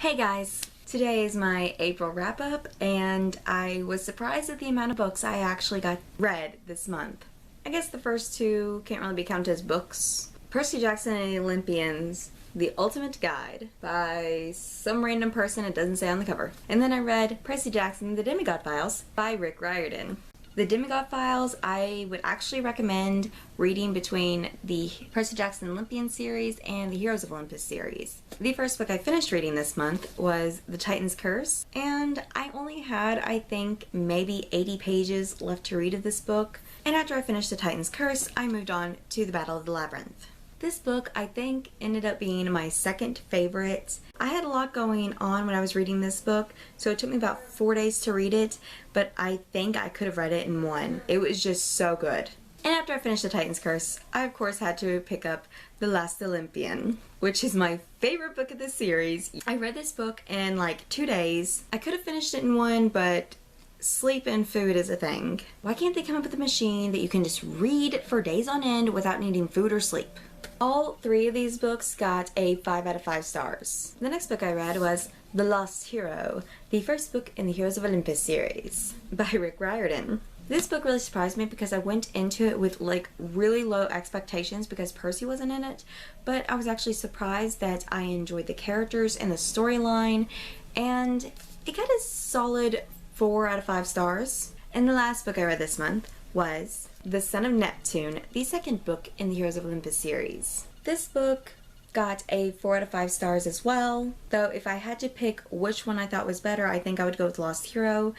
Hey guys! Today is my April wrap-up, and I was surprised at the amount of books I actually got read this month. I guess the first two can't really be counted as books. Percy Jackson and the Olympians, The Ultimate Guide by some random person, it doesn't say on the cover. And then I read Percy Jackson, The Demigod Files by Rick Riordan. The Demigod Files, I would actually recommend reading between the Percy Jackson Olympian series and the Heroes of Olympus series. The first book I finished reading this month was The Titan's Curse, and I only had, I think, maybe 80 pages left to read of this book. And after I finished The Titan's Curse, I moved on to The Battle of the Labyrinth. This book, I think, ended up being my second favorite. I had a lot going on when I was reading this book, so it took me about 4 days to read it, but I think I could have read it in one. It was just so good. And after I finished The Titan's Curse, I of course had to pick up The Last Olympian, which is my favorite book of the series. I read this book in like 2 days. I could have finished it in one, but sleep and food is a thing. Why can't they come up with a machine that you can just read for days on end without needing food or sleep? All three of these books got a 5 out of 5 stars. The next book I read was The Lost Hero, the first book in the Heroes of Olympus series by Rick Riordan. This book really surprised me because I went into it with like really low expectations because Percy wasn't in it, but I was actually surprised that I enjoyed the characters and the storyline, and it got a solid 4 out of 5 stars. And the last book I read this month was The Son of Neptune, the second book in the Heroes of Olympus series. This book got a 4 out of 5 stars as well, though if I had to pick which one I thought was better, I think I would go with Lost Hero.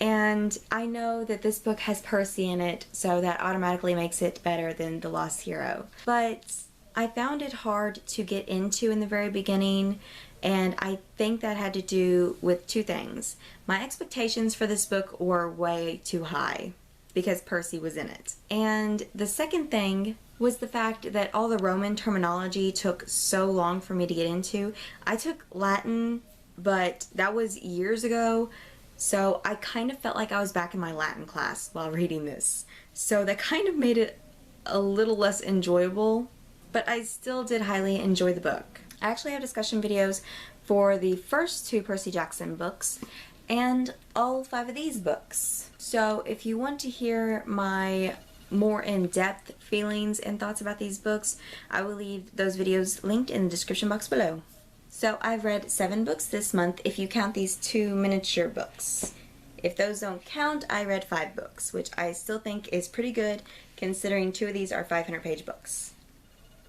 And I know that this book has Percy in it, so that automatically makes it better than The Lost Hero. But I found it hard to get into in the very beginning, and I think that had to do with two things. My expectations for this book were way too high because Percy was in it. And the second thing was the fact that all the Roman terminology took so long for me to get into. I took Latin, but that was years ago, so I kind of felt like I was back in my Latin class while reading this. So that kind of made it a little less enjoyable, but I still did highly enjoy the book. I actually have discussion videos for the first 2 Percy Jackson books and all 5 of these books. So if you want to hear my more in-depth feelings and thoughts about these books, I will leave those videos linked in the description box below. So I've read 7 books this month if you count these 2 miniature books. If those don't count, I read 5 books, which I still think is pretty good considering 2 of these are 500-page books.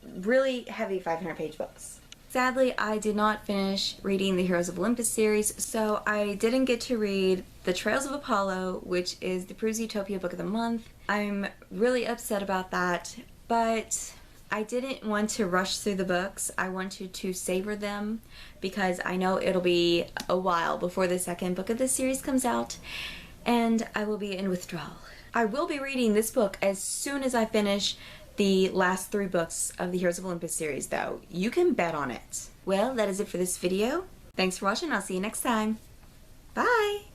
Really heavy 500-page books. Sadly, I did not finish reading the Heroes of Olympus series, so I didn't get to read The Trails of Apollo, which is the Peruse Utopia book of the month. I'm really upset about that, but I didn't want to rush through the books. I wanted to savor them because I know it'll be a while before the second book of this series comes out, and I will be in withdrawal. I will be reading this book as soon as I finish the last 3 books of the Heroes of Olympus series, though. You can bet on it. Well, that is it for this video. Thanks for watching. I'll see you next time. Bye!